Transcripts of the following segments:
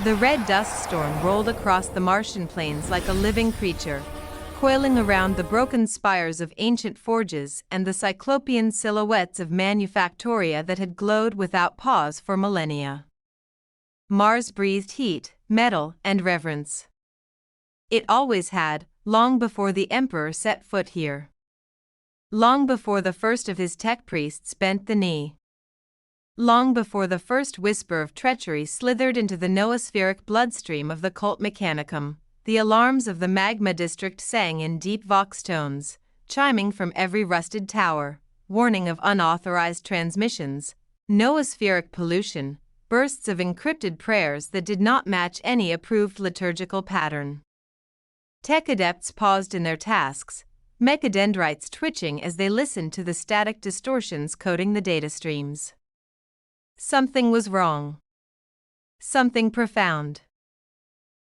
The red dust storm rolled across the Martian plains like a living creature, coiling around the broken spires of ancient forges and the cyclopean silhouettes of manufactoria that had glowed without pause for millennia. Mars breathed heat, metal, and reverence. It always had, long before the Emperor set foot here. Long before the first of his tech priests bent the knee. Long before the first whisper of treachery slithered into the noospheric bloodstream of the cult Mechanicum, the alarms of the magma district sang in deep vox tones, chiming from every rusted tower, warning of unauthorized transmissions, noospheric pollution, bursts of encrypted prayers that did not match any approved liturgical pattern. Tech adepts paused in their tasks, mechadendrites twitching as they listened to the static distortions coding the data streams. Something was wrong. Something profound.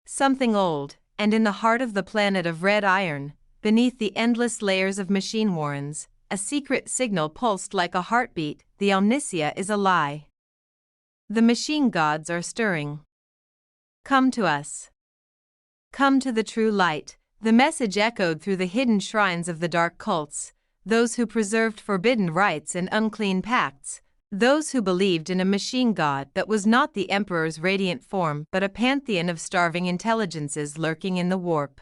Something old, and in the heart of the planet of red iron, beneath the endless layers of machine warrens, a secret signal pulsed like a heartbeat. The omnicia is a lie. The machine gods are stirring. Come to us. Come to the true light. The message echoed through the hidden shrines of the dark cults, those who preserved forbidden rites and unclean pacts, those who believed in a machine god that was not the Emperor's radiant form but a pantheon of starving intelligences lurking in the warp.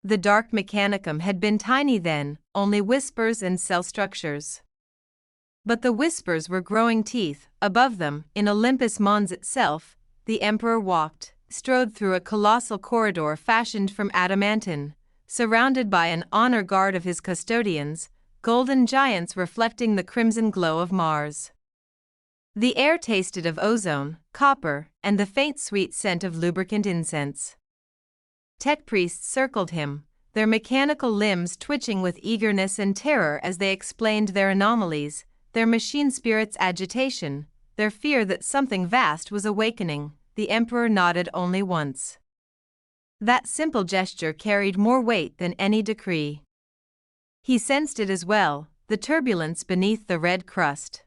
The Dark Mechanicum had been tiny then, only whispers and cell structures. But the whispers were growing teeth. Above them, in Olympus Mons itself, the Emperor walked, strode through a colossal corridor fashioned from adamantine, surrounded by an honor guard of his custodians, golden giants reflecting the crimson glow of Mars. The air tasted of ozone, copper, and the faint sweet scent of lubricant incense. Tech priests circled him, their mechanical limbs twitching with eagerness and terror as they explained their anomalies, their machine spirit's agitation, their fear that something vast was awakening. The Emperor nodded only once. That simple gesture carried more weight than any decree. He sensed it as well, the turbulence beneath the red crust.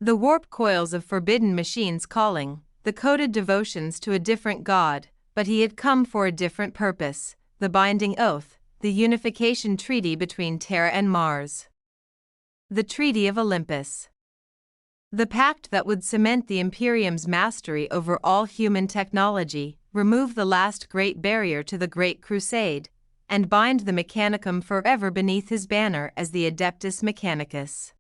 The warp coils of forbidden machines calling, the coded devotions to a different god, but he had come for a different purpose, the binding oath, the unification treaty between Terra and Mars. The Treaty of Olympus. The pact that would cement the Imperium's mastery over all human technology, remove the last great barrier to the Great Crusade, and bind the Mechanicum forever beneath his banner as the Adeptus Mechanicus.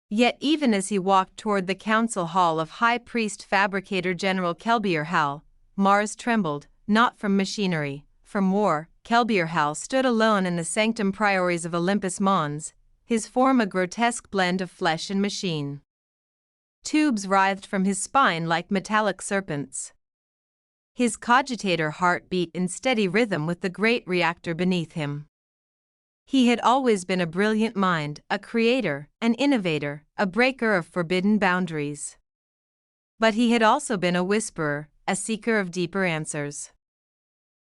Yet even as he walked toward the council hall of High Priest Fabricator General Kelbor-Hal, Mars trembled, not from machinery, from war. Kelbor-Hal stood alone in the sanctum priories of Olympus Mons, his form a grotesque blend of flesh and machine. Tubes writhed from his spine like metallic serpents. His cogitator heart beat in steady rhythm with the great reactor beneath him. He had always been a brilliant mind, a creator, an innovator, a breaker of forbidden boundaries. But he had also been a whisperer, a seeker of deeper answers.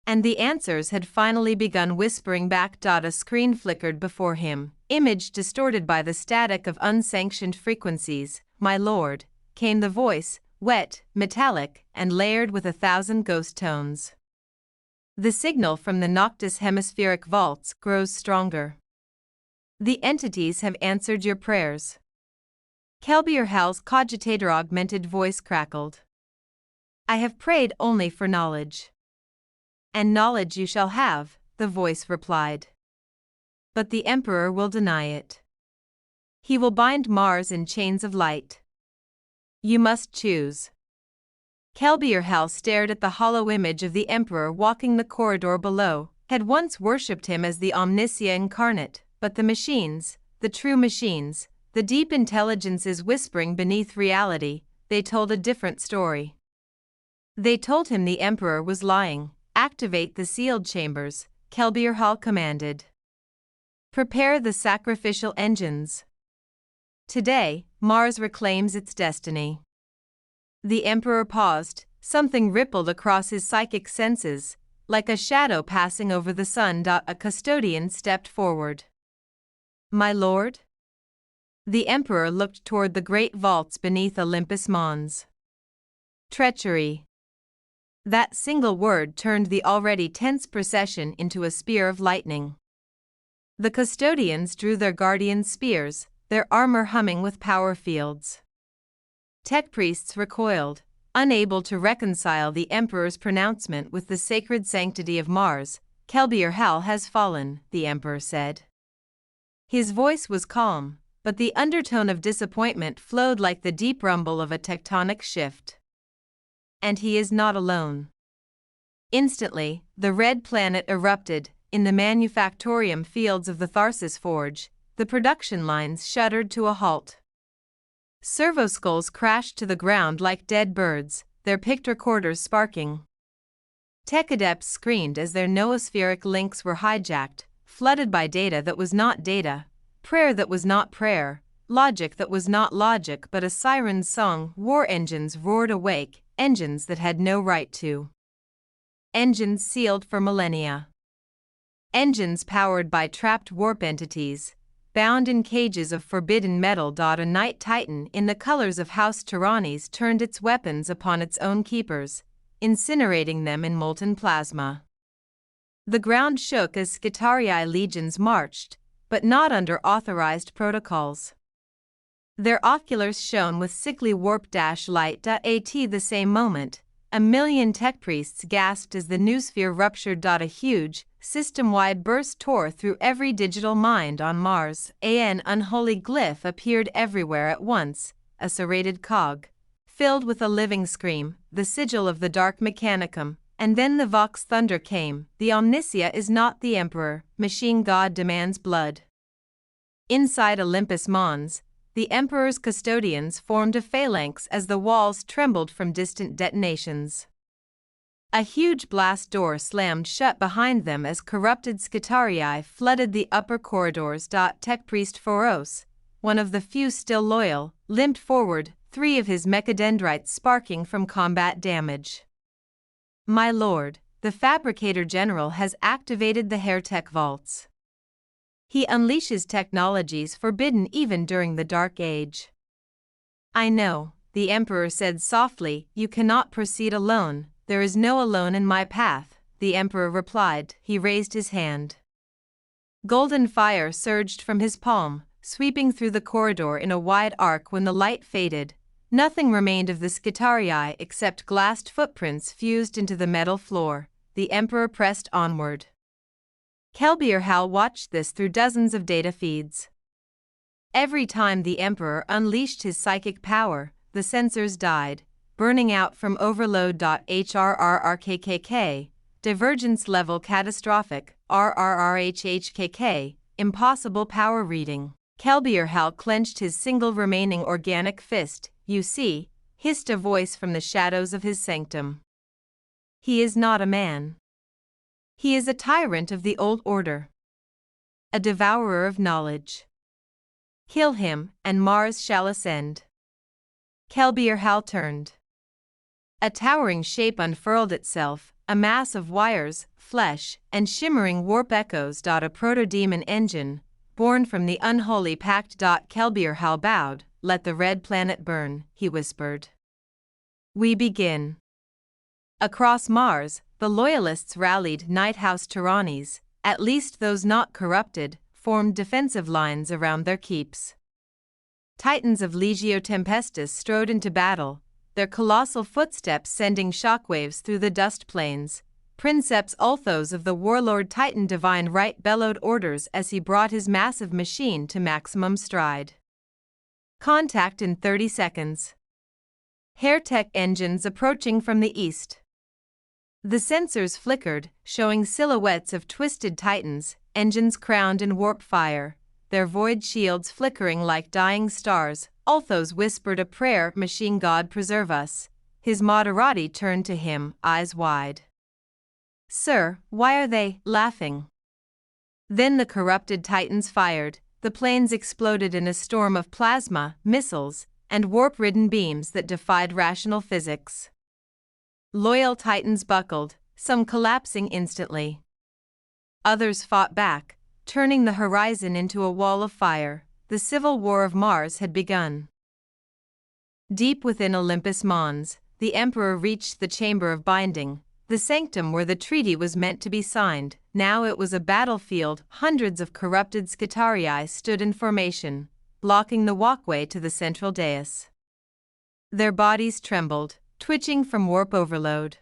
And the answers had finally begun whispering back. A screen flickered before him, image distorted by the static of unsanctioned frequencies. "My lord," came the voice, wet, metallic, and layered with 1,000 ghost tones. The signal from the Noctis hemispheric vaults grows stronger. The entities have answered your prayers. Kelbor-Hal's cogitator augmented voice crackled. "I have prayed only for knowledge." "And knowledge you shall have," the voice replied. "But the Emperor will deny it. He will bind Mars in chains of light. You must choose." Kelbor-Hal stared at the hollow image of the Emperor walking the corridor below, had once worshipped him as the Omnicia incarnate, but the machines, the true machines, the deep intelligences whispering beneath reality, they told a different story. They told him the Emperor was lying. "Activate the sealed chambers," Kelbor-Hal commanded. "Prepare the sacrificial engines. Today, Mars reclaims its destiny." The Emperor paused, something rippled across his psychic senses, like a shadow passing over the sun. A custodian stepped forward. "My lord?" The Emperor looked toward the great vaults beneath Olympus Mons. "Treachery," That single word turned the already tense procession into a spear of lightning. The custodians drew their guardian spears, their armor humming with power fields. Tech priests recoiled, unable to reconcile the Emperor's pronouncement with the sacred sanctity of Mars. Kelbor-Hal has fallen, the Emperor said. His voice was calm, but the undertone of disappointment flowed like the deep rumble of a tectonic shift. And he is not alone. Instantly, the red planet erupted. In the manufactorium fields of the Tharsis Forge, the production lines shuddered to a halt. Servoskulls crashed to the ground like dead birds, their picked recorders sparking. Tech adepts screamed as their noospheric links were hijacked, flooded by data that was not data, prayer that was not prayer, logic that was not logic but a siren's song. War engines roared awake, engines that had no right to. Engines sealed for millennia. Engines powered by trapped warp entities, bound in cages of forbidden metal. A night titan in the colors of House Tyrannies turned its weapons upon its own keepers, incinerating them in molten plasma. The ground shook as Skitarii legions marched, but not under authorized protocols. Their oculars shone with sickly warp-light. At the same moment, a million tech priests gasped as the noosphere ruptured. A huge, system-wide burst tore through every digital mind on Mars. An unholy glyph appeared everywhere at once, a serrated cog, filled with a living scream, the sigil of the Dark Mechanicum. And then the Vox thunder came. The Omnicia is not the Emperor, machine god demands blood. Inside Olympus Mons, the Emperor's custodians formed a phalanx as the walls trembled from distant detonations. A huge blast door slammed shut behind them as corrupted Skitarii flooded the upper corridors. Tech priest Horus, one of the few still loyal, limped forward, 3 of his mechadendrites sparking from combat damage. My lord, the Fabricator General has activated the Hairtech vaults. He unleashes technologies forbidden even during the Dark Age. I know, the Emperor said softly. You cannot proceed alone. There is no alone in my path, the Emperor replied. He raised his hand. Golden fire surged from his palm, sweeping through the corridor in a wide arc. When the light faded, nothing remained of the Skitarii except glassed footprints fused into the metal floor. The Emperor pressed onward. Kelbor-Hal watched this through dozens of data feeds. Every time the Emperor unleashed his psychic power, the sensors died, burning out from overload. HRRRKKK, divergence level catastrophic, RRRHHKK, impossible power reading. Kelbor-Hal clenched his single remaining organic fist. You see, hissed a voice from the shadows of his sanctum. He is not a man. He is a tyrant of the old order. A devourer of knowledge. Kill him, and Mars shall ascend. Kelbor-Hal turned. A towering shape unfurled itself, a mass of wires, flesh, and shimmering warp echoes. A proto-demon engine, born from the unholy pact. Kelbor-Hal bowed. Let the red planet burn, he whispered. We begin. Across Mars, the Loyalists rallied. Night House Tyrannies, at least those not corrupted, formed defensive lines around their keeps. Titans of Legio Tempestus strode into battle, their colossal footsteps sending shockwaves through the dust plains. Princeps Ulthos of the Warlord Titan Divine Right bellowed orders as he brought his massive machine to maximum stride. Contact in 30 seconds. Hairtech engines approaching from the east. The sensors flickered, showing silhouettes of twisted titans, engines crowned in warp fire, their void shields flickering like dying stars. Ulthos whispered a prayer. Machine God preserve us. His Moderati turned to him, eyes wide. Sir, why are they laughing? Then the corrupted titans fired. The planes exploded in a storm of plasma, missiles, and warp-ridden beams that defied rational physics. Loyal titans buckled, some collapsing instantly. Others fought back, turning the horizon into a wall of fire. The civil war of Mars had begun. Deep within Olympus Mons, the Emperor reached the Chamber of Binding, the sanctum where the treaty was meant to be signed. Now it was a battlefield. Hundreds of corrupted Skitarii stood in formation, blocking the walkway to the central dais. Their bodies trembled, twitching from warp overload.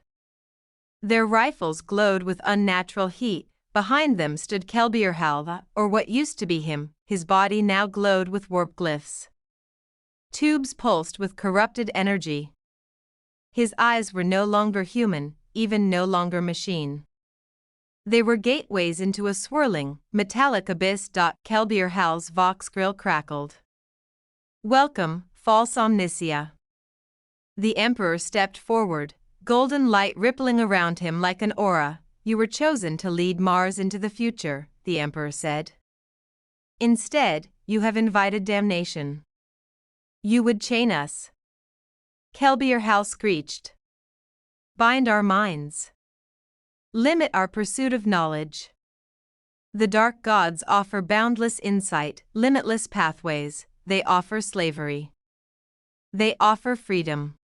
Their rifles glowed with unnatural heat. Behind them stood Kelbor-Hal, or what used to be him. His body now glowed with warp glyphs. Tubes pulsed with corrupted energy. His eyes were no longer human, even no longer machine. They were gateways into a swirling, metallic abyss. Kelbor-Hal's vox grill crackled. Welcome, false omnicia. The Emperor stepped forward, golden light rippling around him like an aura. You were chosen to lead Mars into the future, the Emperor said. Instead, you have invited damnation. You would chain us. Kelbor-Hal screeched. Bind our minds. Limit our pursuit of knowledge. The dark gods offer boundless insight, limitless pathways. They offer slavery. They offer freedom.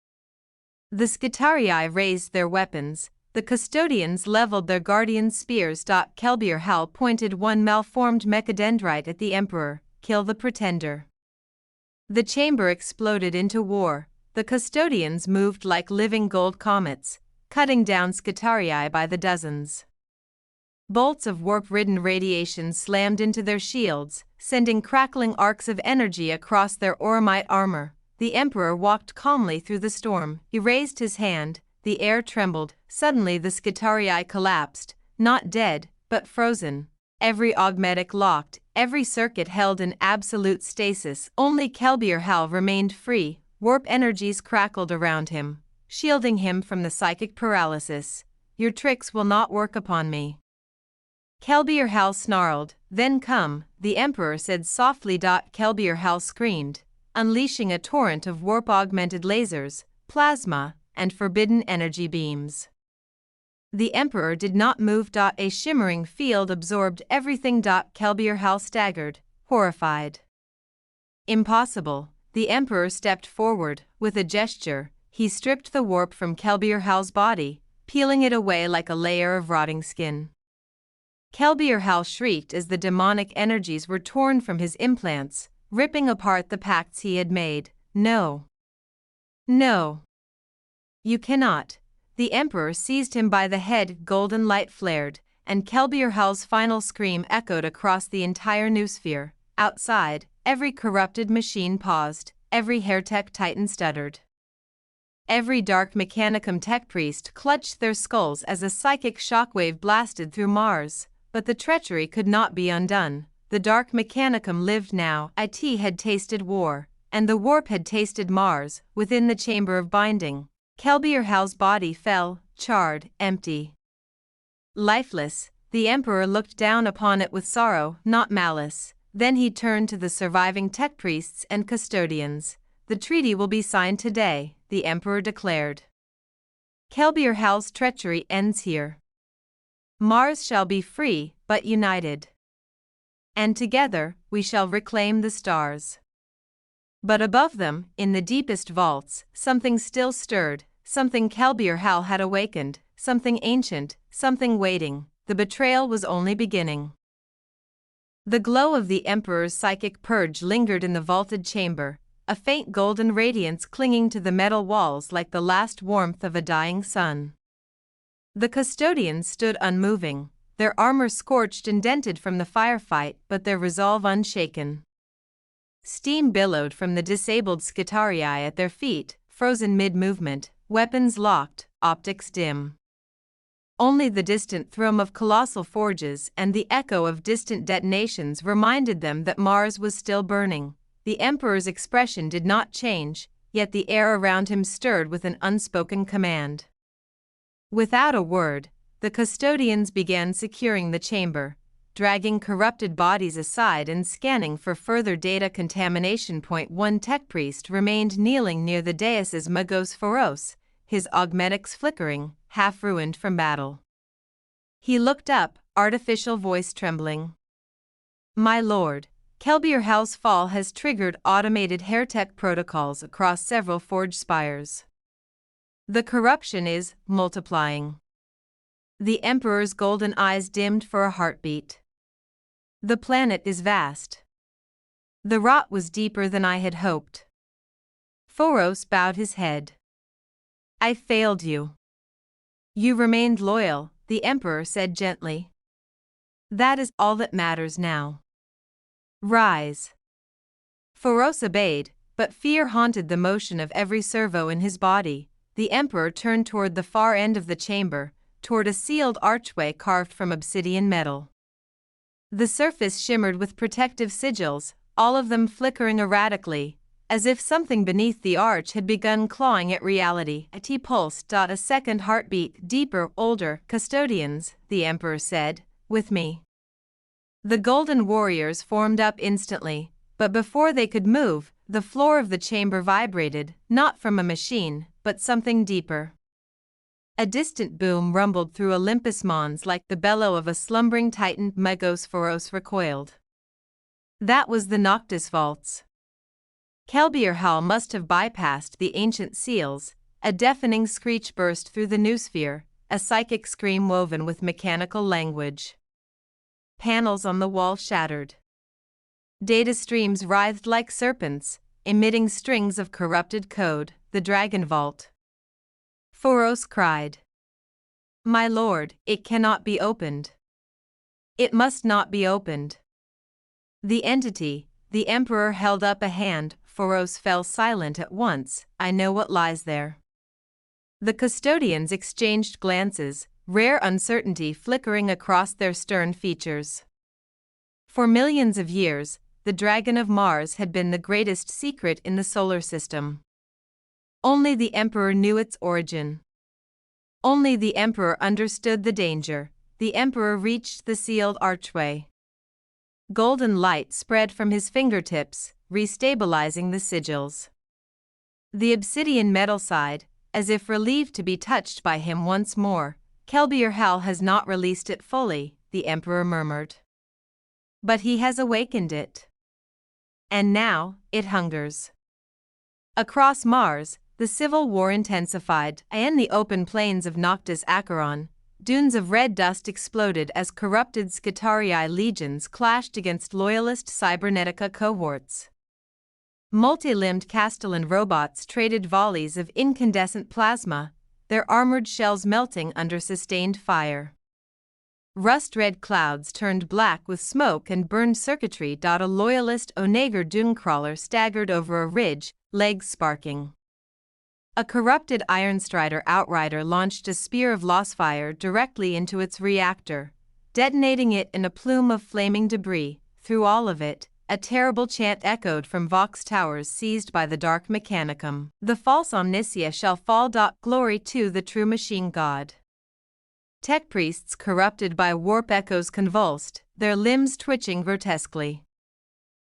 The Skitarii raised their weapons. The custodians leveled their guardian spears. Kelbor-Hal pointed one malformed mechadendrite at the Emperor. Kill the pretender. The chamber exploded into war. The custodians moved like living gold comets, cutting down Skitarii by the dozens. Bolts of warp-ridden radiation slammed into their shields, sending crackling arcs of energy across their oromite armor. The Emperor walked calmly through the storm. He raised his hand. The air trembled. Suddenly the Skitarii collapsed, not dead, but frozen. Every augmetic locked, every circuit held in absolute stasis. Only Kelbor-Hal remained free. Warp energies crackled around him, shielding him from the psychic paralysis. Your tricks will not work upon me. Kelbor-Hal snarled. Then come, the Emperor said softly. Kelbor-Hal screamed, unleashing a torrent of warp-augmented lasers, plasma, and forbidden energy beams. The Emperor did not move. A shimmering field absorbed everything. Kelbor-Hal staggered, horrified. Impossible. The Emperor stepped forward. With a gesture, he stripped the warp from Kelbor-Hal's body, peeling it away like a layer of rotting skin. Kelbor-Hal shrieked as the demonic energies were torn from his implants, ripping apart the pacts he had made. No. No. You cannot. The Emperor seized him by the head. Golden light flared, and Kelbor-Hal's final scream echoed across the entire noosphere. Outside, every corrupted machine paused, every Heretic titan stuttered. Every Dark Mechanicum tech priest clutched their skulls as a psychic shockwave blasted through Mars. But the treachery could not be undone. The Dark Mechanicum lived now. It had tasted war, and the warp had tasted Mars. Within the Chamber of Binding, Kelbor-Hal's body fell, charred, empty. Lifeless, the Emperor looked down upon it with sorrow, not malice. Then he turned to the surviving tech priests and custodians. The treaty will be signed today, the Emperor declared. Kelbor-Hal's treachery ends here. Mars shall be free, but united. And together, we shall reclaim the stars. But above them, in the deepest vaults, something still stirred, something Kelbor-Hal had awakened, something ancient, something waiting. The betrayal was only beginning. The glow of the Emperor's psychic purge lingered in the vaulted chamber, a faint golden radiance clinging to the metal walls like the last warmth of a dying sun. The custodians stood unmoving, their armor scorched and dented from the firefight, but their resolve unshaken. Steam billowed from the disabled Skitarii at their feet, frozen mid-movement, weapons locked, optics dim. Only the distant thrum of colossal forges and the echo of distant detonations reminded them that Mars was still burning. The Emperor's expression did not change, yet the air around him stirred with an unspoken command. Without a word, the custodians began securing the chamber, dragging corrupted bodies aside and scanning for further data contamination. One tech priest remained kneeling near the dais's Magos Phoros, his augmetics flickering, half-ruined from battle. He looked up, artificial voice trembling. My lord, Kelbor-Hal's fall has triggered automated Heretic protocols across several forge spires. The corruption is multiplying. The Emperor's golden eyes dimmed for a heartbeat. The planet is vast. The rot was deeper than I had hoped. Horus bowed his head. I failed you. You remained loyal, the Emperor said gently. That is all that matters now. Rise. Horus obeyed, but fear haunted the motion of every servo in his body. The Emperor turned toward the far end of the chamber, toward a sealed archway carved from obsidian metal. The surface shimmered with protective sigils, all of them flickering erratically, as if something beneath the arch had begun clawing at reality. He pulsed. A second heartbeat, deeper, older. Custodians, the Emperor said, with me. The golden warriors formed up instantly, but before they could move, the floor of the chamber vibrated, not from a machine, but something deeper. A distant boom rumbled through Olympus Mons like the bellow of a slumbering titan. Megos Horus recoiled. That was the Noctis vaults. Kelbor-Hal must have bypassed the ancient seals. A deafening screech burst through the noosphere, a psychic scream woven with mechanical language. Panels on the wall shattered. Data streams writhed like serpents, emitting strings of corrupted code. The Dragon Vault. Horus cried. My lord, it cannot be opened. It must not be opened. The entity, the Emperor held up a hand. Horus fell silent at once. I know what lies there. The custodians exchanged glances, rare uncertainty flickering across their stern features. For millions of years, the Dragon of Mars had been the greatest secret in the solar system. Only the Emperor knew its origin. Only the Emperor understood the danger. The Emperor reached the sealed archway. Golden light spread from his fingertips, restabilizing the sigils. The obsidian metal sighed, as if relieved to be touched by him once more. Kelbor-Hal has not released it fully, the Emperor murmured. But he has awakened it. And now, it hungers. Across Mars, the civil war intensified. In the open plains of Noctis Acheron, dunes of red dust exploded as corrupted Skitarii legions clashed against loyalist Cybernetica cohorts. Multi-limbed Castellan robots traded volleys of incandescent plasma, their armored shells melting under sustained fire. Rust-red clouds turned black with smoke and burned circuitry. A loyalist Onager dunecrawler staggered over a ridge, legs sparking. A corrupted Ironstrider outrider launched a spear of lossfire directly into its reactor, detonating it in a plume of flaming debris. Through all of it, a terrible chant echoed from Vox towers seized by the Dark Mechanicum. The false Omnicia shall fall. Glory to the true machine god. Tech priests corrupted by warp echoes convulsed, their limbs twitching grotesquely.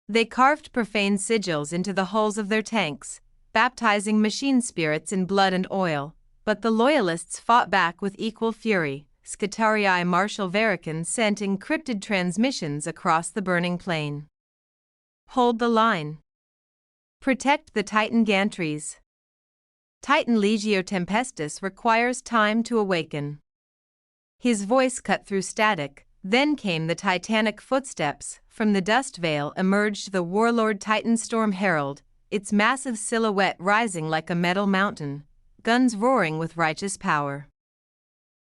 They carved profane sigils into the hulls of their tanks, baptizing machine spirits in blood and oil, but the loyalists fought back with equal fury. Skitarii Marshal Verican sent encrypted transmissions across the burning plain. Hold the line. Protect the Titan gantries. Titan Legio Tempestus requires time to awaken. His voice cut through static. Then came the titanic footsteps. From the dust veil emerged the warlord Titan Storm Herald, its massive silhouette rising like a metal mountain, guns roaring with righteous power.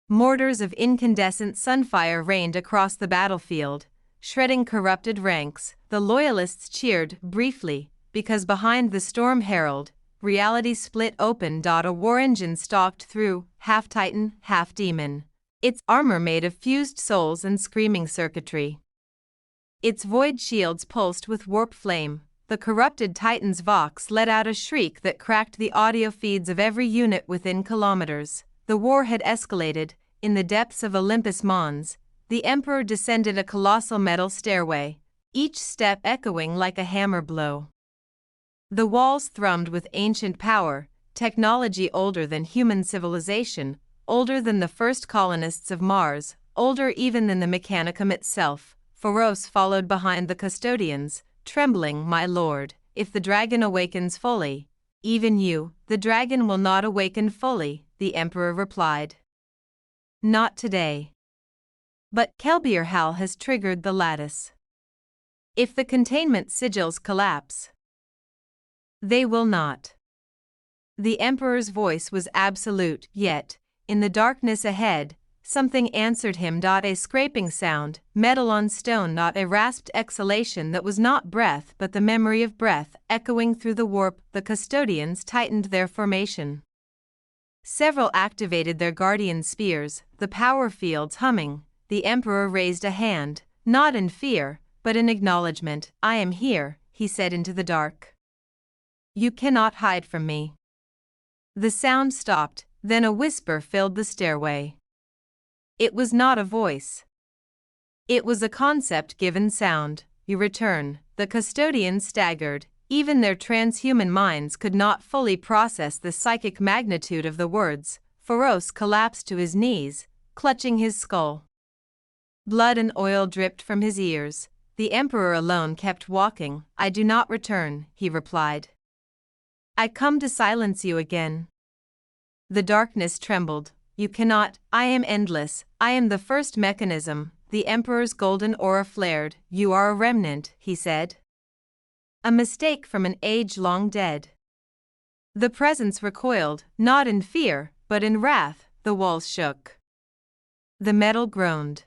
Mortars of incandescent sunfire rained across the battlefield, shredding corrupted ranks. The loyalists cheered briefly, because behind the Storm Herald, reality split open. A war engine stalked through, half Titan, half demon. Its armor made of fused souls and screaming circuitry. Its void shields pulsed with warp flame. The corrupted Titan's Vox let out a shriek that cracked the audio feeds of every unit within kilometers. The war had escalated. In the depths of Olympus Mons, the Emperor descended a colossal metal stairway, each step echoing like a hammer blow. The walls thrummed with ancient power, technology older than human civilization, older than the first colonists of Mars, older even than the Mechanicum itself. Horus followed behind the custodians, trembling. My lord, if the dragon awakens fully, Even you, the dragon will not awaken fully, the Emperor replied. Not today. But Kelbor-Hal has triggered the lattice. If the containment sigils collapse, they will not. The Emperor's voice was absolute, yet, in the darkness ahead, something answered him. A scraping sound, metal on stone. A rasped exhalation that was not breath but the memory of breath, echoing through the warp. The custodians tightened their formation. Several activated their guardian spears, the power fields humming. The Emperor raised a hand, not in fear, but in acknowledgement. I am here, he said into the dark. You cannot hide from me. The sound stopped, then a whisper filled the stairway. It was not a voice. It was a concept-given sound. You return. The custodians staggered. Even their transhuman minds could not fully process the psychic magnitude of the words. Horus collapsed to his knees, clutching his skull. Blood and oil dripped from his ears. The Emperor alone kept walking. I do not return, he replied. I come to silence you again. The darkness trembled. You cannot. I am endless. I am the first mechanism. The Emperor's golden aura flared. You are a remnant, he said. A mistake from an age long dead. The presence recoiled, not in fear, but in wrath. The walls shook. The metal groaned.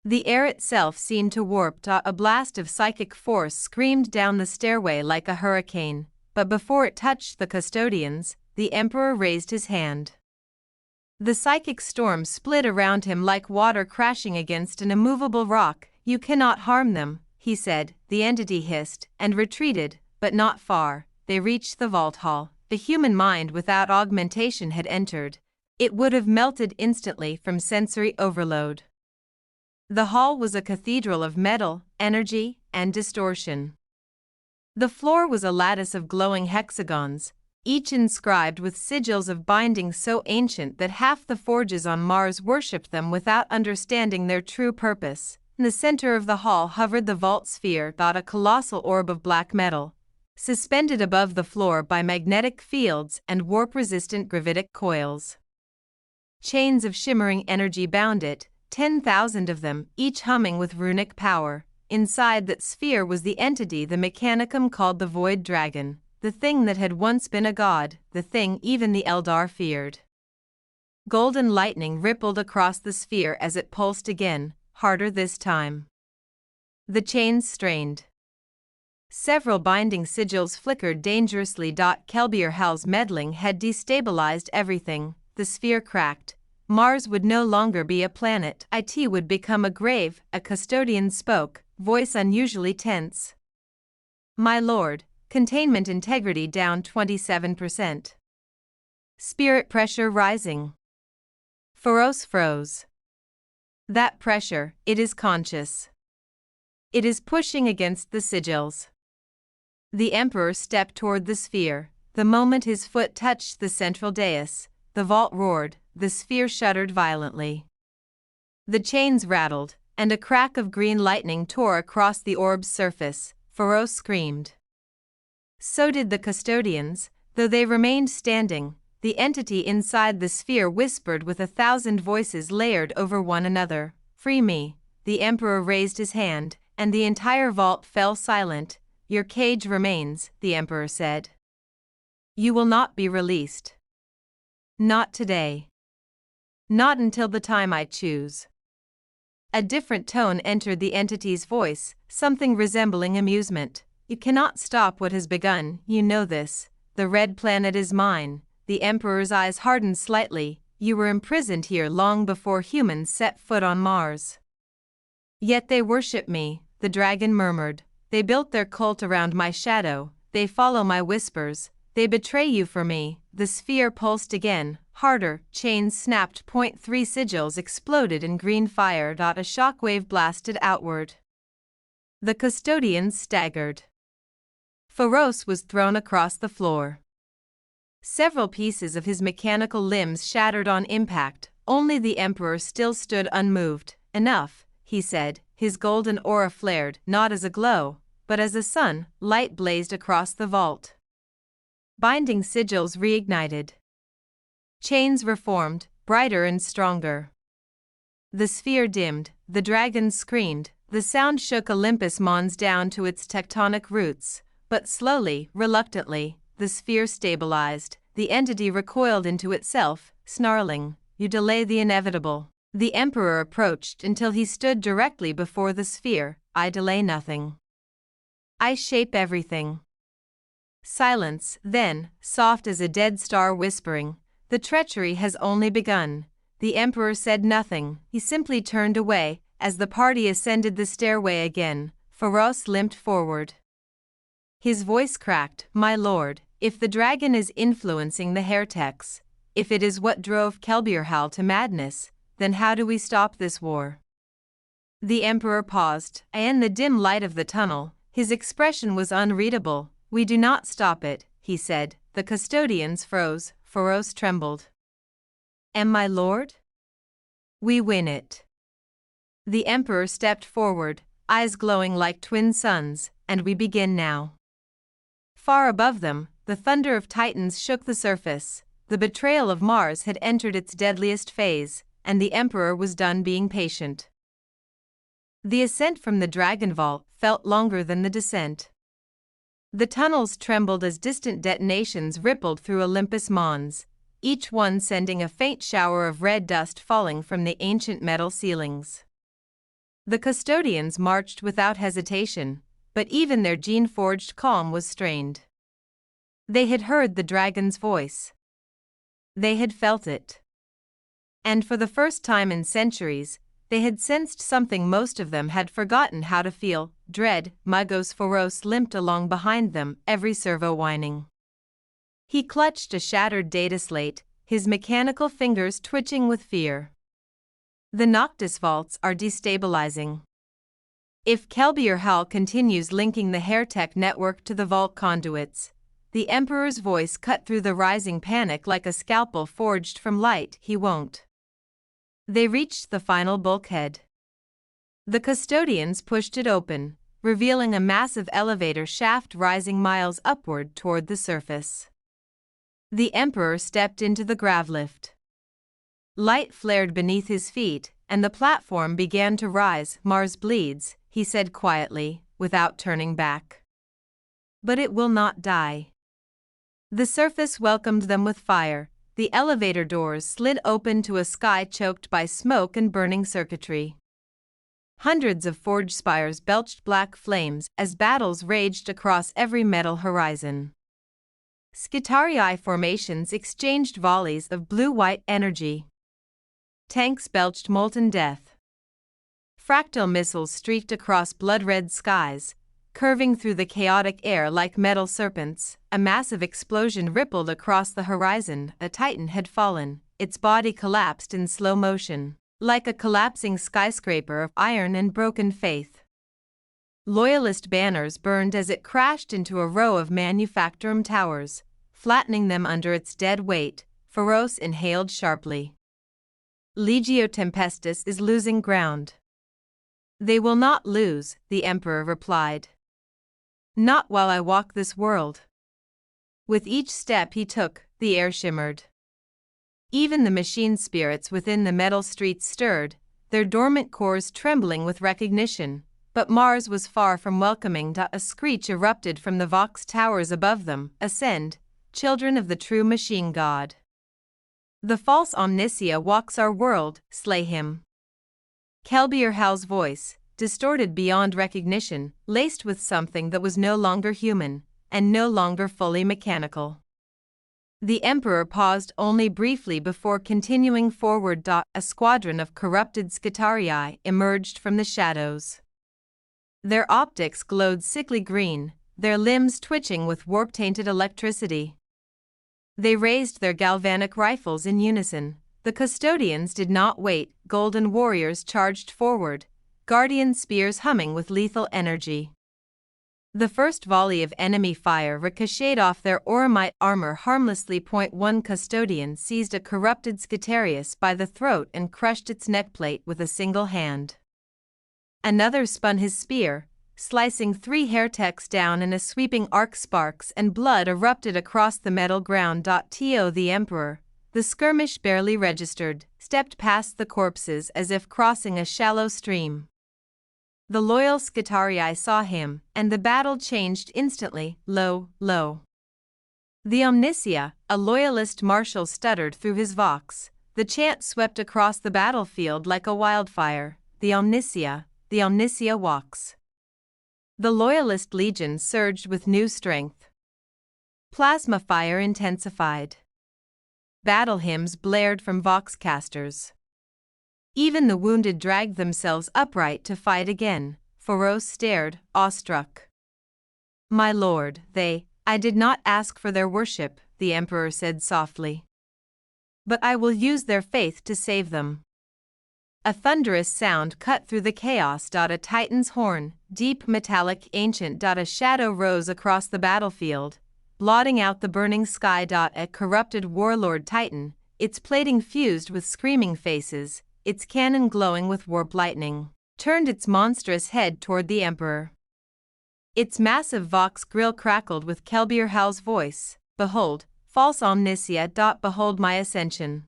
The air itself seemed to warp. A blast of psychic force screamed down the stairway like a hurricane, but before it touched the custodians, the Emperor raised his hand. The psychic storm split around him like water crashing against an immovable rock. You cannot harm them, he said. The entity hissed and retreated, but not far. They reached the vault hall. The human mind without augmentation had entered. It would have melted instantly from sensory overload. The hall was a cathedral of metal, energy, and distortion. The floor was a lattice of glowing hexagons, each inscribed with sigils of binding so ancient that half the forges on Mars worshipped them without understanding their true purpose. In the center of the hall hovered the vault sphere, a colossal orb of black metal, suspended above the floor by magnetic fields and warp-resistant gravitic coils. Chains of shimmering energy bound it, 10,000 of them, each humming with runic power. Inside that sphere was the entity the Mechanicum called the Void Dragon, the thing that had once been a god, the thing even the Eldar feared. Golden lightning rippled across the sphere as it pulsed again, harder this time. The chains strained. Several binding sigils flickered dangerously. Kelbor-Hal's meddling had destabilized everything. The sphere cracked. Mars would no longer be a planet. It would become a grave, a custodian spoke, voice unusually tense. My lord, containment integrity down 27%. Spirit pressure rising. Horus froze. That pressure, it is conscious. It is pushing against the sigils. The Emperor stepped toward the sphere. The moment his foot touched the central dais, the vault roared, the sphere shuddered violently. The chains rattled, and a crack of green lightning tore across the orb's surface. Horus screamed. So did the custodians, though they remained standing. The entity inside the sphere whispered with 1,000 voices layered over one another. Free me. The Emperor raised his hand, and the entire vault fell silent. Your cage remains, the Emperor said. You will not be released. Not today. Not until the time I choose. A different tone entered the entity's voice, something resembling amusement. You cannot stop what has begun, you know this. The red planet is mine. The Emperor's eyes hardened slightly. You were imprisoned here long before humans set foot on Mars. Yet they worship me, the dragon murmured. They built their cult around my shadow. They follow my whispers. They betray you for me. The sphere pulsed again, harder. Chains snapped. 3 sigils exploded in green fire. A shockwave blasted outward. The custodians staggered. Horus was thrown across the floor. Several pieces of his mechanical limbs shattered on impact. Only the Emperor still stood unmoved. Enough, he said. His golden aura flared, not as a glow, but as a sun. Light blazed across the vault. Binding sigils reignited. Chains reformed, brighter and stronger. The sphere dimmed, the dragons screamed, the sound shook Olympus Mons down to its tectonic roots, but slowly, reluctantly, the sphere stabilized, the entity recoiled into itself, snarling, "You delay the inevitable." The Emperor approached until he stood directly before the sphere. "I delay nothing. I shape everything." Silence, then, soft as a dead star whispering, "The treachery has only begun." The Emperor said nothing, he simply turned away. As the party ascended the stairway again, Horus limped forward. His voice cracked, "My lord, if the dragon is influencing the heretics, if it is what drove Kelbor-Hal to madness, then how do we stop this war?" The Emperor paused, and in the dim light of the tunnel, his expression was unreadable. "We do not stop it," he said. The custodians froze, Horus trembled. "And my lord?" "We win it." The Emperor stepped forward, eyes glowing like twin suns, "And we begin now." Far above them, the thunder of Titans shook the surface. The betrayal of Mars had entered its deadliest phase, and the Emperor was done being patient. The ascent from the Dragon Vault felt longer than the descent. The tunnels trembled as distant detonations rippled through Olympus Mons, each one sending a faint shower of red dust falling from the ancient metal ceilings. The custodians marched without hesitation, but even their gene-forged calm was strained. They had heard the dragon's voice. They had felt it. And for the first time in centuries, they had sensed something most of them had forgotten how to feel: dread. Magos Horus limped along behind them, every servo whining. He clutched a shattered data slate, his mechanical fingers twitching with fear. The Noctis vaults are destabilizing. If Kelbor-Hal continues linking the Heretech network to the vault conduits, the Emperor's voice cut through the rising panic like a scalpel forged from light. "He won't." They reached the final bulkhead. The custodians pushed it open, revealing a massive elevator shaft rising miles upward toward the surface. The Emperor stepped into the gravelift. Light flared beneath his feet, and the platform began to rise. "Mars bleeds," he said quietly, without turning back. "But it will not die." The surface welcomed them with fire. The elevator doors slid open to a sky choked by smoke and burning circuitry. Hundreds of forge spires belched black flames as battles raged across every metal horizon. Skitarii formations exchanged volleys of blue-white energy. Tanks belched molten death. Fractal missiles streaked across blood-red skies, curving through the chaotic air like metal serpents. A massive explosion rippled across the horizon. A Titan had fallen, its body collapsed in slow motion, like a collapsing skyscraper of iron and broken faith. Loyalist banners burned as it crashed into a row of Manufactorum towers, flattening them under its dead weight. Horus inhaled sharply. "Legio Tempestus is losing ground." "They will not lose," the Emperor replied. "Not while I walk this world." With each step he took, the air shimmered. Even the machine spirits within the metal streets stirred, their dormant cores trembling with recognition. But Mars was far from welcoming. A screech erupted from the Vox towers above them. "Ascend, children of the true machine god. The false Omnicia walks our world, slay him." Kelbor-Hal's voice, distorted beyond recognition, laced with something that was no longer human, and no longer fully mechanical. The Emperor paused only briefly before continuing forward. A squadron of corrupted Skitarii emerged from the shadows. Their optics glowed sickly green, their limbs twitching with warp-tainted electricity. They raised their galvanic rifles in unison. The custodians did not wait. Golden warriors charged forward, guardian spears humming with lethal energy. The first volley of enemy fire ricocheted off their auramite armor harmlessly. One custodian seized a corrupted Skitarius by the throat and crushed its neckplate with a single hand. Another spun his spear, slicing 3 hairtechs down in a sweeping arc. Sparks and blood erupted across the metal ground. The Emperor, the skirmish barely registered, stepped past the corpses as if crossing a shallow stream. The loyal Skitarii saw him, and the battle changed instantly. Lo, lo. The Omnicia, a loyalist marshal, stuttered through his vox. The chant swept across the battlefield like a wildfire. The Omnicia walks. The loyalist legion surged with new strength. Plasma fire intensified. Battle hymns blared from voxcasters. Even the wounded dragged themselves upright to fight again. Horus stared, awestruck. "My lord, I did not ask for their worship," the Emperor said softly. "But I will use their faith to save them." A thunderous sound cut through the chaos. A titan's horn, deep, metallic, ancient. A shadow rose across the battlefield, blotting out the burning sky. A corrupted warlord titan, its plating fused with screaming faces, its cannon glowing with warp lightning, turned its monstrous head toward the Emperor. Its massive vox grill crackled with Kelbor-Hal's voice. "Behold, false Omnicia. Behold my ascension."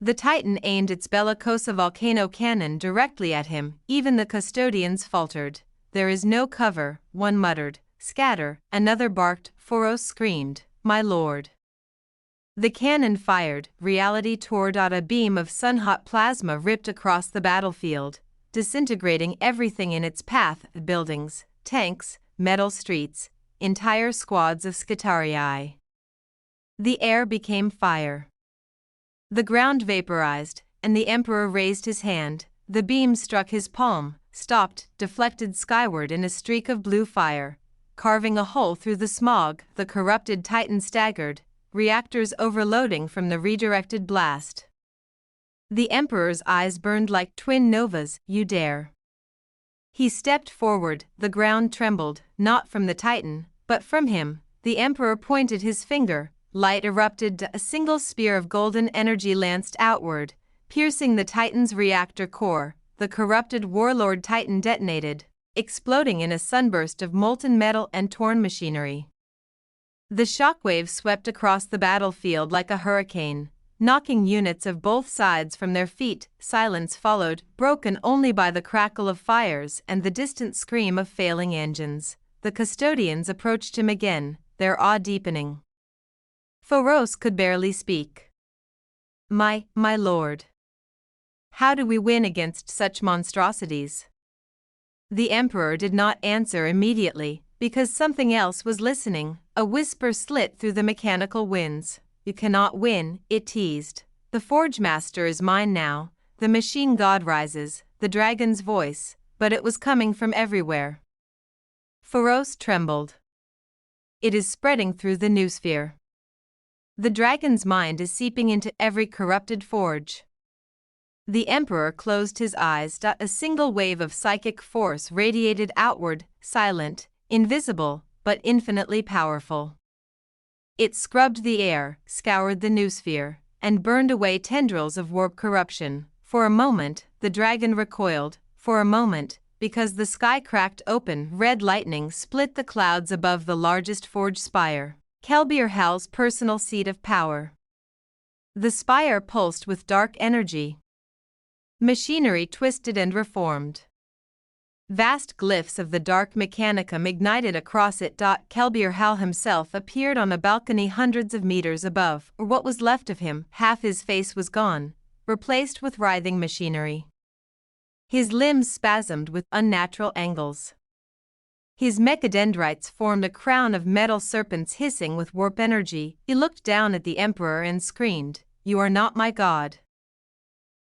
The Titan aimed its bellicosa volcano cannon directly at him. Even the custodians faltered. "There is no cover," one muttered. "Scatter," another barked. Horus screamed, "My lord." The cannon fired, reality tore. A beam of sun-hot plasma ripped across the battlefield, disintegrating everything in its path: buildings, tanks, metal streets, entire squads of Skitarii. The air became fire. The ground vaporized, and the Emperor raised his hand. The beam struck his palm, stopped, deflected skyward in a streak of blue fire, carving a hole through the smog. The corrupted Titan staggered, reactors overloading from the redirected blast. The Emperor's eyes burned like twin novas. "You dare." He stepped forward. The ground trembled, not from the Titan, but from him. The Emperor pointed his finger. Light erupted. A single spear of golden energy lanced outward, piercing the Titan's reactor core. The corrupted warlord Titan detonated, exploding in a sunburst of molten metal and torn machinery. The shockwave swept across the battlefield like a hurricane, knocking units of both sides from their feet. Silence followed, broken only by the crackle of fires and the distant scream of failing engines. The custodians approached him again, their awe deepening. Horus could barely speak. My lord. How do we win against such monstrosities?" The Emperor did not answer immediately, because something else was listening. A whisper slit through the mechanical winds. "You cannot win," it teased. "The Forge Master is mine now." The machine god rises, the dragon's voice, but it was coming from everywhere. Horus trembled. "It is spreading through the noosphere. The dragon's mind is seeping into every corrupted forge." The Emperor closed his eyes. A single wave of psychic force radiated outward, silent, invisible, but infinitely powerful. It scrubbed the air, scoured the noosphere, and burned away tendrils of warp corruption. For a moment, the dragon recoiled. For a moment, because the sky cracked open, red lightning split the clouds above the largest forge spire, Kelbor-Hal's personal seat of power. The spire pulsed with dark energy. Machinery twisted and reformed. Vast glyphs of the Dark Mechanicum ignited across it. Kelbor-Hal himself appeared on a balcony hundreds of meters above, or what was left of him. Half his face was gone, replaced with writhing machinery. His limbs spasmed with unnatural angles. His mechadendrites formed a crown of metal serpents hissing with warp energy. He looked down at the Emperor and screamed, "You are not my god."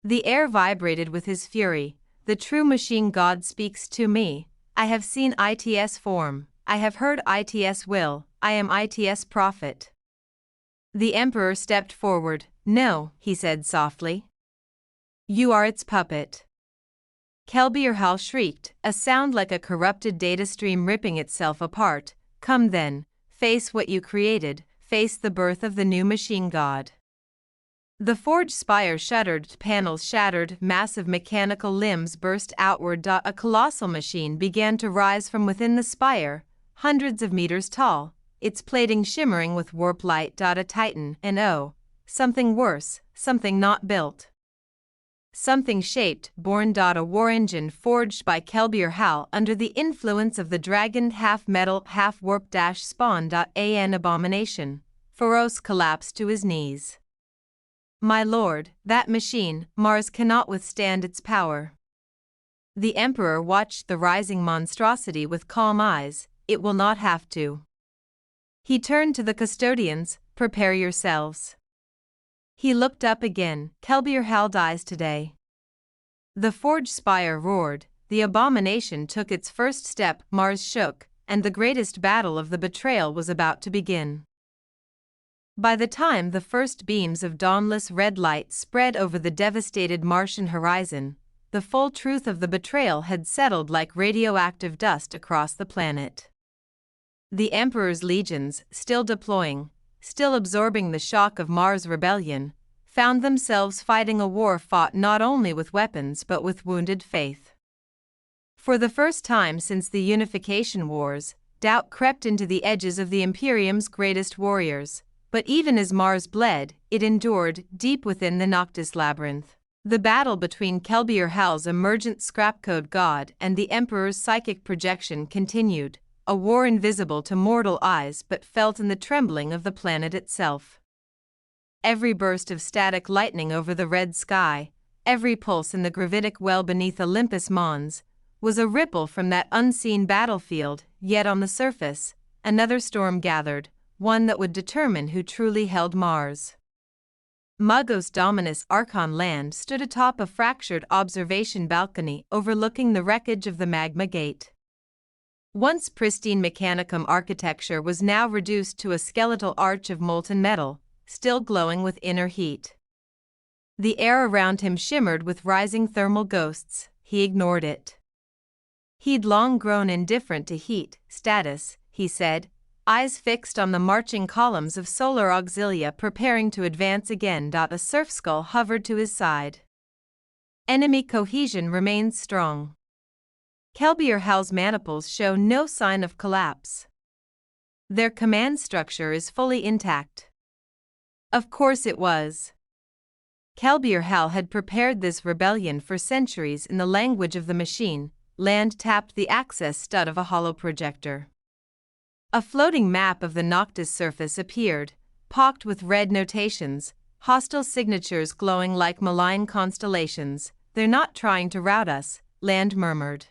The air vibrated with his fury. "The true machine god speaks to me. I have seen its form. I have heard its will. I am its prophet." The Emperor stepped forward. "No," he said softly. "You are its puppet." Kelbor-Hal shrieked, a sound like a corrupted data stream ripping itself apart. "Come then, face what you created, face the birth of the new machine god." The forge spire shuddered, panels shattered, massive mechanical limbs burst outward. A colossal machine began to rise from within the spire, hundreds of meters tall, its plating shimmering with warp light. A titan, and oh, something worse, something not built. Something shaped, born. A war engine forged by Kelbor-Hal under the influence of the dragon, half metal, half warp. Spawn. An abomination. Horus collapsed to his knees. My lord, that machine, Mars cannot withstand its power. The Emperor watched the rising monstrosity with calm eyes. It will not have to. He turned to the custodians. Prepare yourselves. He looked up again. Kelbor-Hal dies today. The forge spire roared. The abomination took its first step. Mars shook, and the greatest battle of the betrayal was about to begin. By the time the first beams of dawnless red light spread over the devastated Martian horizon, the full truth of the betrayal had settled like radioactive dust across the planet. The Emperor's legions, still deploying, still absorbing the shock of Mars' rebellion, found themselves fighting a war fought not only with weapons but with wounded faith. For the first time since the Unification Wars, doubt crept into the edges of the Imperium's greatest warriors. But even as Mars bled, it endured deep within the Noctis labyrinth. The battle between Kelbor-Hal's emergent scrapcode god and the Emperor's psychic projection continued, a war invisible to mortal eyes but felt in the trembling of the planet itself. Every burst of static lightning over the red sky, every pulse in the gravitic well beneath Olympus Mons, was a ripple from that unseen battlefield. Yet on the surface, another storm gathered, one that would determine who truly held Mars. Magos Dominus Archon land stood atop a fractured observation balcony overlooking the wreckage of the magma gate. Once pristine Mechanicum architecture was now reduced to a skeletal arch of molten metal, still glowing with inner heat. The air around him shimmered with rising thermal ghosts. He ignored it. He'd long grown indifferent to heat, status, he said, eyes fixed on the marching columns of solar auxilia preparing to advance again. A surf skull hovered to his side. Enemy cohesion remains strong. Kelbor-Hal's maniples show no sign of collapse. Their command structure is fully intact. Of course it was. Kelbor-Hal had prepared this rebellion for centuries in the language of the machine. Land tapped the access stud of a holoprojector. A floating map of the Noctis surface appeared, pocked with red notations, hostile signatures glowing like malign constellations. They're not trying to rout us, Land murmured.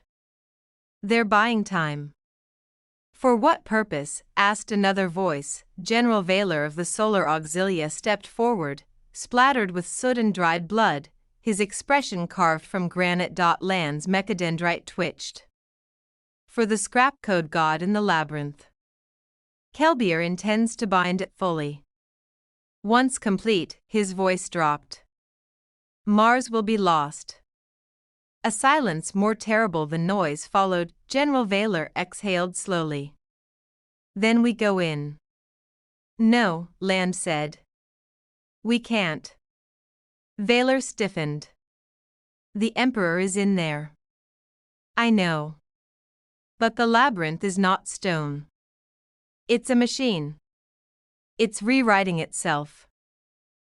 They're buying time. For what purpose? Asked another voice. General Valor of the Solar Auxilia stepped forward, splattered with soot and dried blood, his expression carved from granite. Land's mechadendrite twitched. For the scrap code god in the labyrinth. Kelbor intends to bind it fully. Once complete, his voice dropped. Mars will be lost. A silence more terrible than noise followed. General Valor exhaled slowly. Then we go in. No, Land said. We can't. Valor stiffened. The Emperor is in there. I know. But the labyrinth is not stone. It's a machine. It's rewriting itself.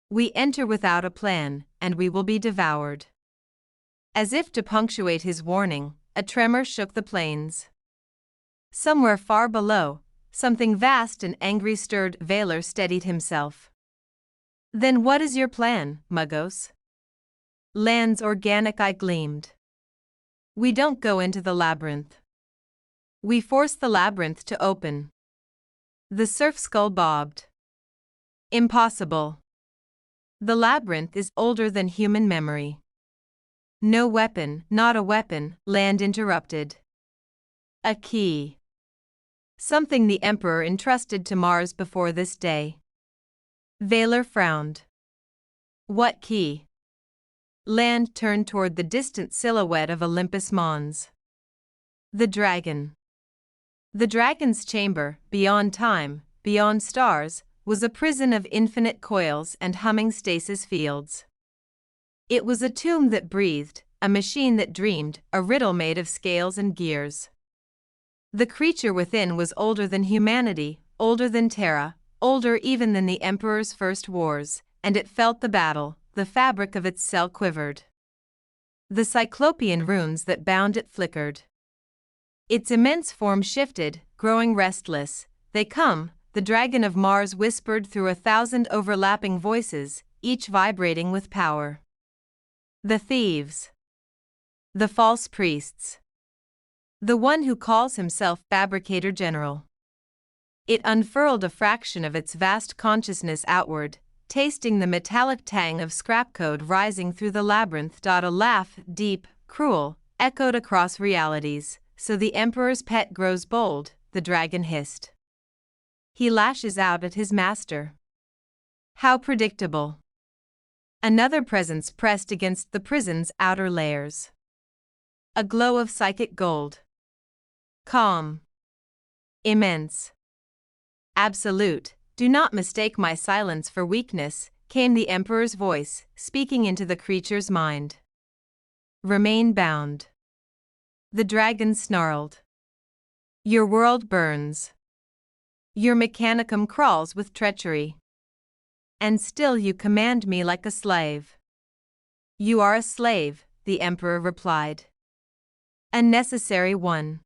We enter without a plan, and we will be devoured. As if to punctuate his warning, a tremor shook the plains. Somewhere far below, something vast and angry stirred. Valor steadied himself. Then what is your plan, Magos? Land's organic eye gleamed. We don't go into the labyrinth. We force the labyrinth to open. The surf skull bobbed. Impossible. The labyrinth is older than human memory. No weapon, not a weapon, Land interrupted. A key. Something the Emperor entrusted to Mars before this day. Valor frowned. What key? Land turned toward the distant silhouette of Olympus Mons. The dragon. The dragon's chamber, beyond time, beyond stars, was a prison of infinite coils and humming stasis fields. It was a tomb that breathed, a machine that dreamed, a riddle made of scales and gears. The creature within was older than humanity, older than Terra, older even than the Emperor's first wars, and it felt the battle. The fabric of its cell quivered. The cyclopean runes that bound it flickered. Its immense form shifted, growing restless. "They come," the dragon of Mars whispered through 1,000 overlapping voices, each vibrating with power. "The thieves. The false priests. The one who calls himself Fabricator General." It unfurled a fraction of its vast consciousness outward, tasting the metallic tang of scrap code rising through the labyrinth. A laugh, deep, cruel, echoed across realities. "So the Emperor's pet grows bold," the dragon hissed. "He lashes out at his master." How predictable. Another presence pressed against the prison's outer layers. A glow of psychic gold. Calm. Immense. Absolute. "Do not mistake my silence for weakness," came the Emperor's voice, speaking into the creature's mind. "Remain bound." The dragon snarled. "Your world burns. Your mechanicum crawls with treachery. And still you command me like a slave." "You are a slave," the Emperor replied. "A necessary one."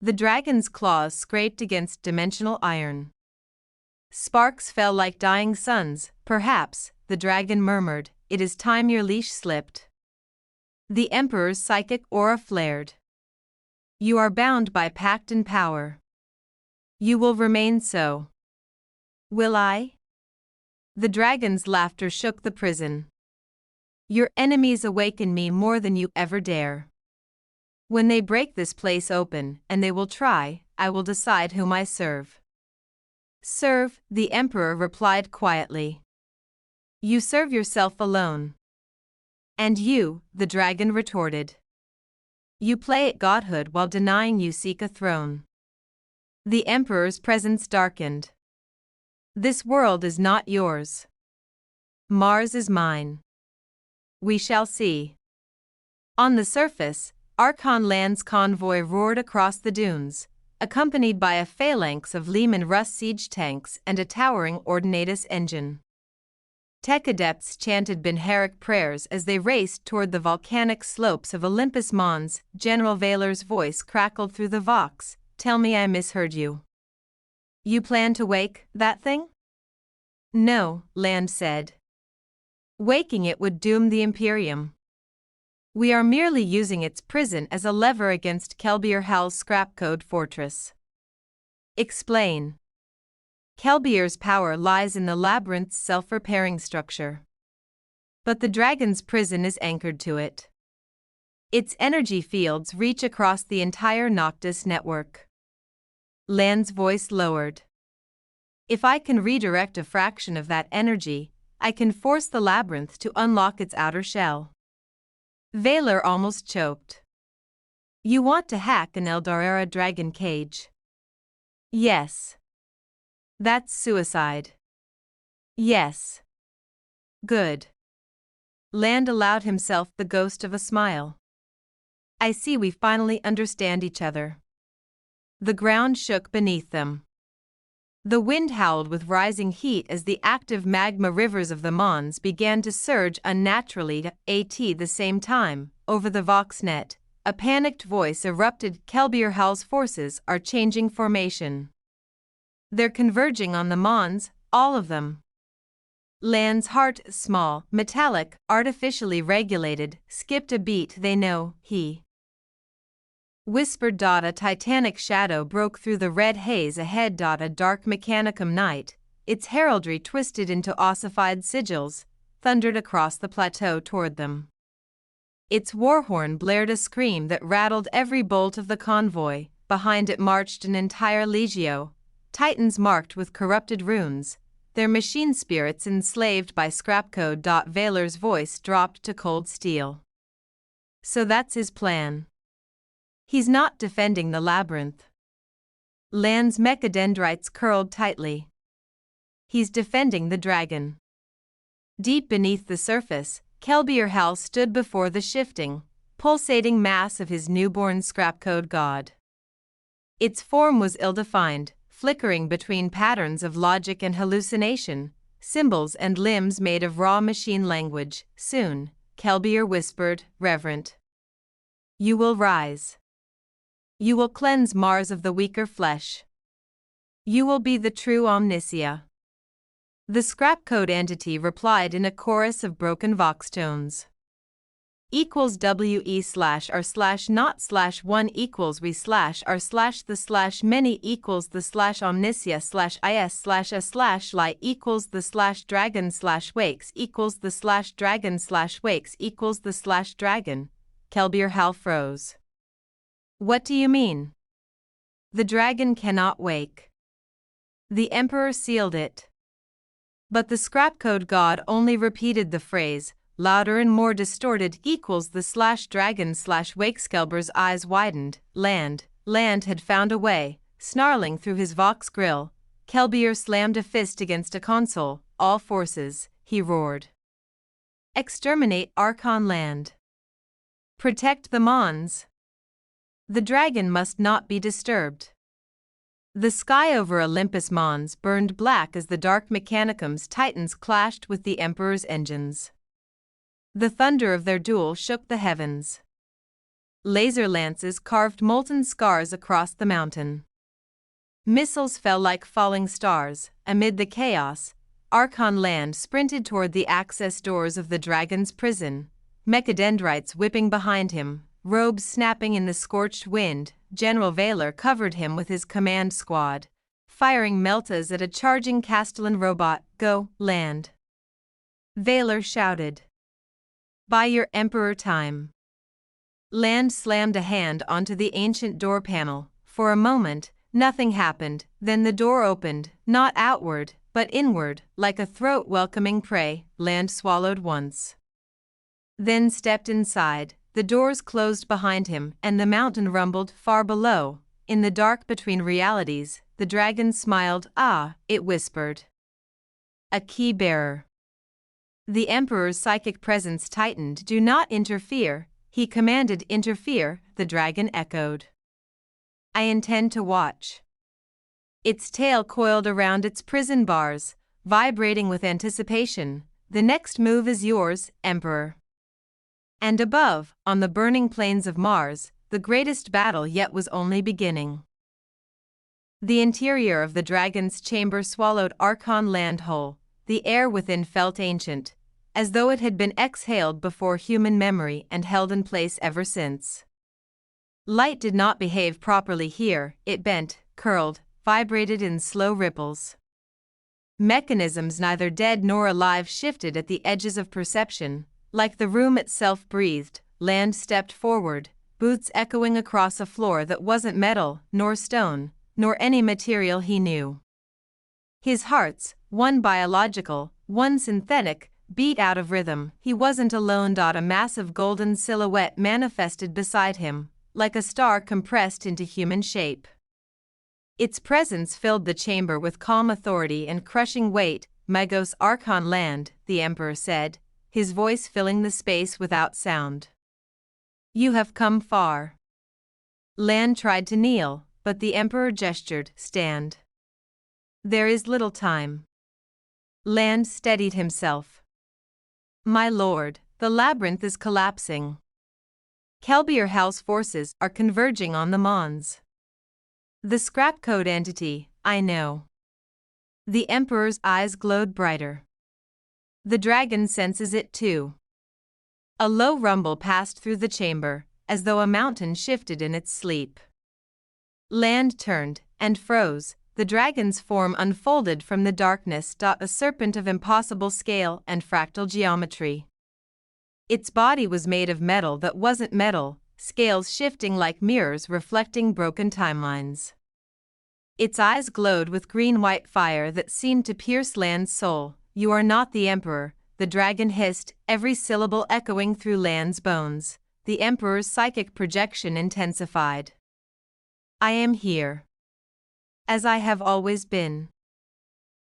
The dragon's claws scraped against dimensional iron. Sparks fell like dying suns. "Perhaps," the dragon murmured, "it is time your leash slipped." The Emperor's psychic aura flared. "You are bound by pact and power. You will remain so." "Will I?" The dragon's laughter shook the prison. "Your enemies awaken me more than you ever dare. When they break this place open, and they will try, I will decide whom I serve." "Serve," the Emperor replied quietly. "You serve yourself alone." "And you," the dragon retorted. "You play at godhood while denying you seek a throne." The Emperor's presence darkened. "This world is not yours. Mars is mine. We shall see." On the surface, Archon Land's convoy roared across the dunes, accompanied by a phalanx of Lehman Russ siege tanks and a towering Ordinatus engine. Tech adepts chanted Benheric prayers as they raced toward the volcanic slopes of Olympus Mons. General Vaylor's voice crackled through the vox. "Tell me I misheard you. You plan to wake that thing?" "No," Land said. "Waking it would doom the Imperium. We are merely using its prison as a lever against Kelbor-Hal's scrap code fortress." "Explain." "Kelbor's power lies in the labyrinth's self-repairing structure. But the dragon's prison is anchored to it. Its energy fields reach across the entire Noctis network." Land's voice lowered. "If I can redirect a fraction of that energy, I can force the labyrinth to unlock its outer shell." Vaylor almost choked. "You want to hack an Eldarera dragon cage?" "Yes." "That's suicide." "Yes." "Good." Land allowed himself the ghost of a smile. "I see we finally understand each other." The ground shook beneath them. The wind howled with rising heat as the active magma rivers of the Mons began to surge unnaturally at the same time. Over the Voxnet, a panicked voice erupted. "Kelbor-Hal's forces are changing formation. They're converging on the Mons, all of them." Land's heart, small, metallic, artificially regulated, skipped a beat. "They know," he whispered. A titanic shadow broke through the red haze ahead. A Dark Mechanicum night, its heraldry twisted into ossified sigils, thundered across the plateau toward them. Its warhorn blared a scream that rattled every bolt of the convoy. Behind it marched an entire legio, titans marked with corrupted runes, their machine spirits enslaved by scrap code. Vaylor's voice dropped to cold steel. "So that's his plan. He's not defending the labyrinth." Land's mechadendrites curled tightly. He's defending the dragon. Deep beneath the surface, Kelbor-Hal stood before the shifting, pulsating mass of his newborn scrapcode god. Its form was ill-defined, flickering between patterns of logic and hallucination, symbols and limbs made of raw machine language. Soon, Kelbor whispered, reverent. You will rise. You will cleanse Mars of the weaker flesh. You will be the true Omnicia. The scrapcode entity replied in a chorus of broken vox tones. Equals WE/R/not/1 equals we/R/the/many equals the/omnicia/is/a/lie equals the/dragon/wakes equals the/dragon/wakes equals the/dragon. Kelbor-Hal froze. What do you mean? The dragon cannot wake. The Emperor sealed it. But the scrapcode god only repeated the phrase, louder and more distorted, equals the/dragon/wakes. Kelbor's eyes widened. Land had found a way. Snarling through his vox grill, Kelbor slammed a fist against a console. All forces, he roared. Exterminate Archon land. Protect the Mons. The dragon must not be disturbed. The sky over Olympus Mons burned black as the Dark Mechanicum's titans clashed with the Emperor's engines. The thunder of their duel shook the heavens. Laser lances carved molten scars across the mountain. Missiles fell like falling stars. Amid the chaos, Archon land sprinted toward the access doors of the dragon's prison, mechadendrites whipping behind him, robes snapping in the scorched wind. General Valor covered him with his command squad, firing meltas at a charging Castellan robot. Go, land. Valor shouted. Buy your Emperor time. Land slammed a hand onto the ancient door panel. For a moment, nothing happened. Then the door opened, not outward, but inward, like a throat welcoming prey. Land swallowed once. Then stepped inside. The doors closed behind him, and the mountain rumbled far below. In the dark between realities, the dragon smiled. Ah, it whispered. A key bearer. The Emperor's psychic presence tightened. Do not interfere, he commanded. Interfere, the dragon echoed. I intend to watch. Its tail coiled around its prison bars, vibrating with anticipation. The next move is yours, Emperor. And above, on the burning plains of Mars, the greatest battle yet was only beginning. The interior of the dragon's chamber swallowed Archon land whole. The air within felt ancient, as though it had been exhaled before human memory and held in place ever since. Light did not behave properly here. It bent, curled, vibrated in slow ripples. Mechanisms neither dead nor alive shifted at the edges of perception. Like the room itself breathed. Land stepped forward, boots echoing across a floor that wasn't metal, nor stone, nor any material he knew. His hearts, one biological, one synthetic, beat out of rhythm. He wasn't alone. A massive golden silhouette manifested beside him, like a star compressed into human shape. Its presence filled the chamber with calm authority and crushing weight. Magos Archon land, the Emperor said, his voice filling the space without sound. You have come far. Land tried to kneel, but the Emperor gestured. Stand. There is little time. Land steadied himself. My lord, the labyrinth is collapsing. Kelbor-Hal's forces are converging on the Mons. The scrapcode entity, I know. The Emperor's eyes glowed brighter. The dragon senses it too. A low rumble passed through the chamber, as though a mountain shifted in its sleep. Land turned and froze. The dragon's form unfolded from the darkness. A serpent of impossible scale and fractal geometry. Its body was made of metal that wasn't metal, scales shifting like mirrors reflecting broken timelines. Its eyes glowed with green-white fire that seemed to pierce Land's soul. You are not the Emperor, the dragon hissed, every syllable echoing through Land's bones. The Emperor's psychic projection intensified. I am here. As I have always been.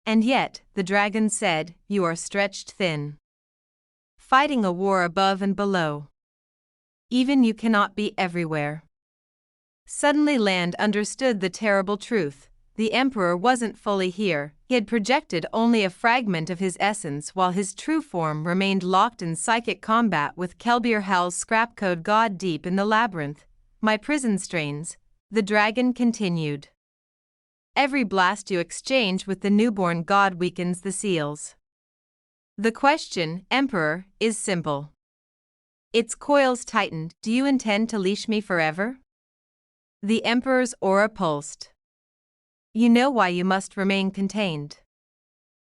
And yet, the dragon said, you are stretched thin. Fighting a war above and below. Even you cannot be everywhere. Suddenly Land understood the terrible truth. The Emperor wasn't fully here, he had projected only a fragment of his essence while his true form remained locked in psychic combat with Kelbor-Hal's scrapcode god deep in the labyrinth. My prison strains, the dragon continued. Every blast you exchange with the newborn god weakens the seals. The question, Emperor, is simple. Its coils tightened. Do you intend to leash me forever? The Emperor's aura pulsed. You know why you must remain contained.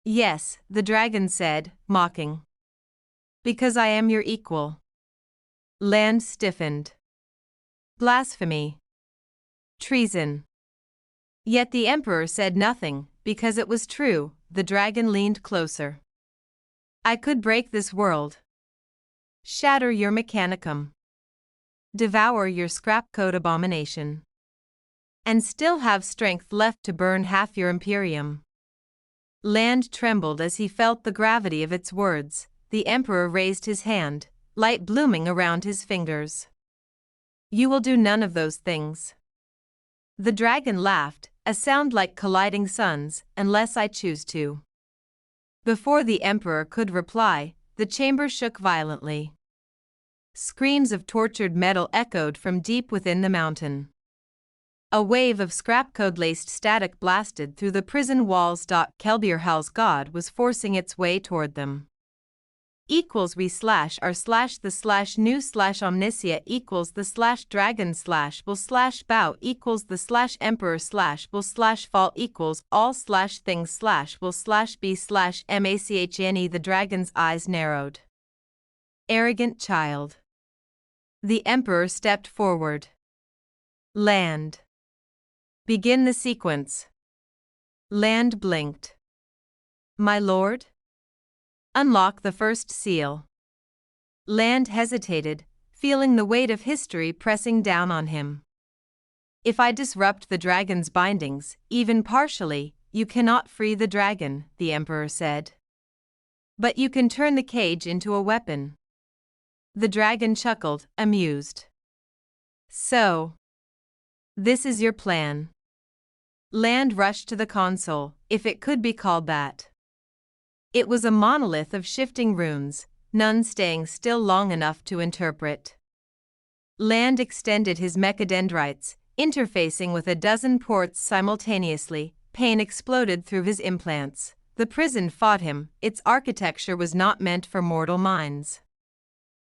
Yes, the dragon said, mocking. Because I am your equal. Land stiffened. Blasphemy. Treason. Yet the Emperor said nothing, because it was true. The dragon leaned closer. I could break this world. Shatter your Mechanicum. Devour your scrapcode abomination. And still have strength left to burn half your Imperium. Land trembled as he felt the gravity of its words. The Emperor raised his hand, light blooming around his fingers. You will do none of those things. The dragon laughed, a sound like colliding suns, unless I choose to. Before the Emperor could reply, the chamber shook violently. Screams of tortured metal echoed from deep within the mountain. A wave of scrapcode-laced static blasted through the prison walls. Kelbor-Hal's god was forcing its way toward them. Equals we slash r slash the slash new slash omnicia equals the slash dragon slash will slash bow equals the slash emperor slash will slash fall equals all slash things slash will slash b slash machne. The dragon's eyes narrowed. Arrogant child. The Emperor stepped forward. Land. Begin the sequence. Land blinked. My lord? Unlock the first seal. Land hesitated, feeling the weight of history pressing down on him. If I disrupt the dragon's bindings, even partially, you cannot free the dragon, the Emperor said. But you can turn the cage into a weapon. The dragon chuckled, amused. So, this is your plan. Land rushed to the console, if it could be called that. It was a monolith of shifting runes, none staying still long enough to interpret. Land extended his mechadendrites, interfacing with a dozen ports simultaneously. Pain exploded through his implants. The prison fought him. Its architecture was not meant for mortal minds.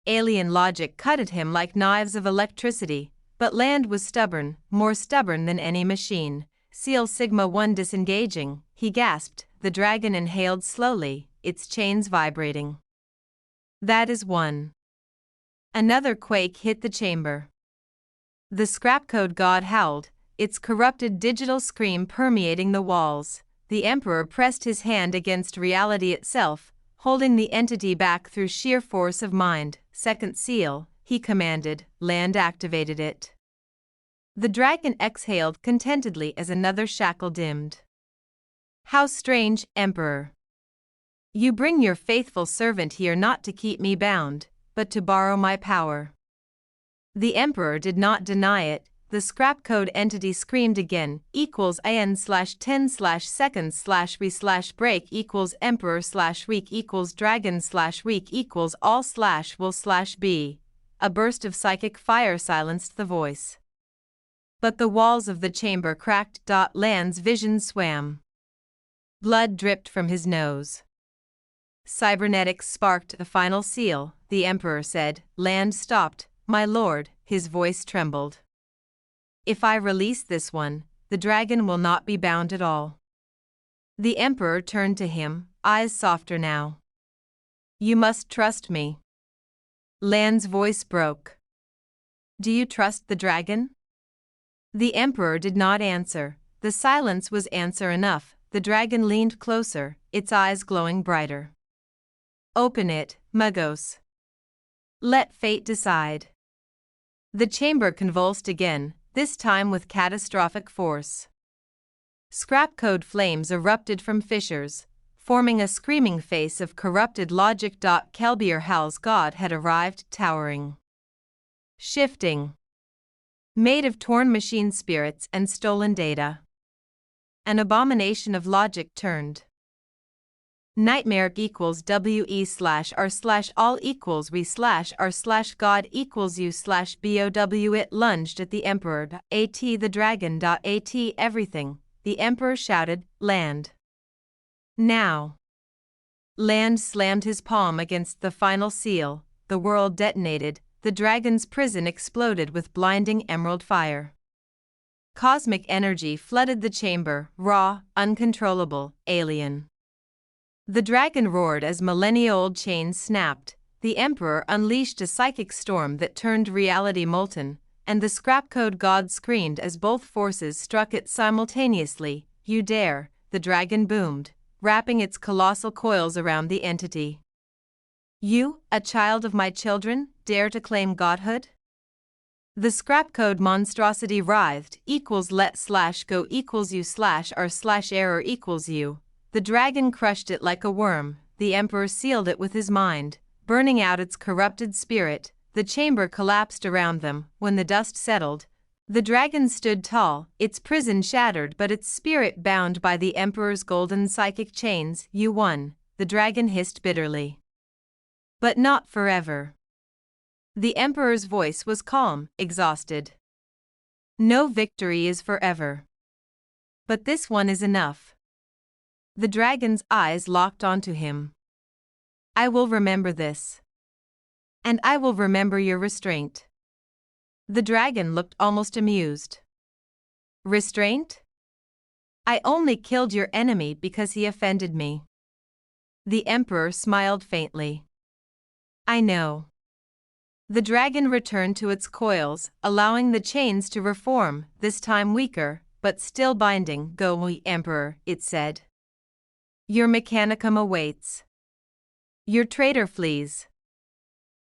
Alien logic cut at him like knives of electricity, but Land was stubborn, more stubborn than any machine. Seal Sigma 1 disengaging, he gasped. The dragon inhaled slowly, its chains vibrating. That is one. Another quake hit the chamber. The scrapcode god howled, its corrupted digital scream permeating the walls. The Emperor pressed his hand against reality itself, holding the entity back through sheer force of mind. Second seal, he commanded. Land activated it. The dragon exhaled contentedly as another shackle dimmed. How strange, Emperor. You bring your faithful servant here not to keep me bound, but to borrow my power. The Emperor did not deny it. The scrapcode entity screamed again, equals an/10/seconds/we/break equals emperor/weak equals dragon/weak equals all/will/b. A burst of psychic fire silenced the voice. But the walls of the chamber cracked. Land's vision swam. Blood dripped from his nose. Cybernetics sparked the final seal, the Emperor said. Land stopped. My lord, his voice trembled. If I release this one, the dragon will not be bound at all. The Emperor turned to him, eyes softer now. You must trust me. Land's voice broke. Do you trust the dragon? The Emperor did not answer. The silence was answer enough. The dragon leaned closer, its eyes glowing brighter. Open it, Magos. Let fate decide. The chamber convulsed again, this time with catastrophic force. Scrap code flames erupted from fissures, forming a screaming face of corrupted logic. Kelbor-Hal's god had arrived, towering, shifting, made of torn machine spirits and stolen data. An abomination of logic turned. Nightmare equals WE/R/all equals we/R/God equals U/BOW. It lunged at the Emperor. At the dragon. At everything, the Emperor shouted, land. Now. Land slammed his palm against the final seal, the world detonated, the dragon's prison exploded with blinding emerald fire. Cosmic energy flooded the chamber, raw, uncontrollable, alien. The dragon roared as millennia-old chains snapped, the Emperor unleashed a psychic storm that turned reality molten, and the scrapcode god screamed as both forces struck it simultaneously. You dare, the dragon boomed, wrapping its colossal coils around the entity. You, a child of my children, dare to claim godhood? The scrapcode monstrosity writhed, equals let/go equals you/r/error equals you. The dragon crushed it like a worm, the Emperor sealed it with his mind, burning out its corrupted spirit. The chamber collapsed around them. When the dust settled, the dragon stood tall, its prison shattered but its spirit bound by the Emperor's golden psychic chains. You won, the dragon hissed bitterly. But not forever. The Emperor's voice was calm, exhausted. No victory is forever. But this one is enough. The dragon's eyes locked onto him. I will remember this. And I will remember your restraint. The dragon looked almost amused. Restraint? I only killed your enemy because he offended me. The Emperor smiled faintly. I know. The dragon returned to its coils, allowing the chains to reform, this time weaker, but still binding. Go, Emperor, it said. Your Mechanicum awaits. Your traitor flees.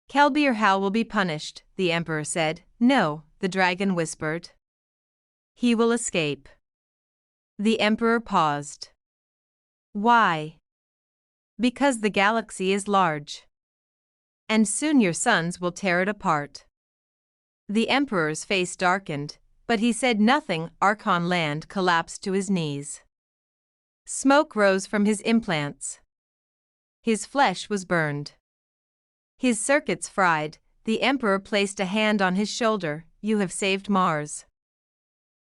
Kelbor-Hal will be punished, the Emperor said. No, the dragon whispered. He will escape. The Emperor paused. Why? Because the galaxy is large. And soon your sons will tear it apart. The Emperor's face darkened, but he said nothing. Archon Land collapsed to his knees. Smoke rose from his implants. His flesh was burned. His circuits fried. The Emperor placed a hand on his shoulder. You have saved Mars.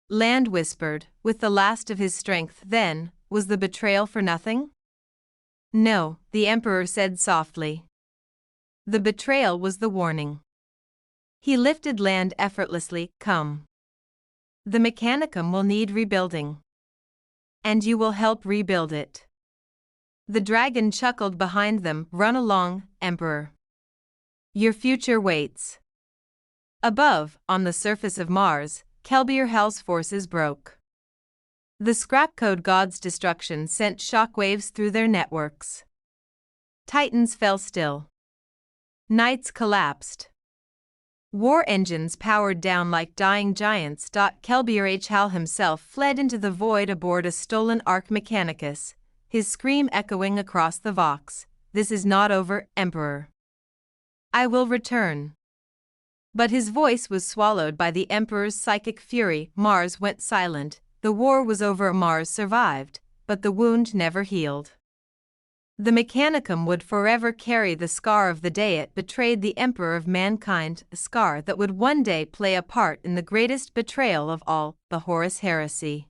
Land whispered, with the last of his strength. Then, was the betrayal for nothing? No, the Emperor said softly. The betrayal was the warning. He lifted Land effortlessly. Come. The Mechanicum will need rebuilding. And you will help rebuild it. The dragon chuckled behind them. Run along, Emperor. Your future waits. Above, on the surface of Mars, Kelbor-Hal's forces broke. The scrapcode god's destruction sent shockwaves through their networks. Titans fell still. Knights collapsed. War engines powered down like dying giants. Kelbor-Hal himself fled into the void aboard a stolen Dark Mechanicus, his scream echoing across the Vox. This is not over, Emperor. I will return. But his voice was swallowed by the Emperor's psychic fury. Mars went silent. The war was over. Mars survived, but the wound never healed. The Mechanicum would forever carry the scar of the day it betrayed the Emperor of mankind, a scar that would one day play a part in the greatest betrayal of all, the Horus Heresy.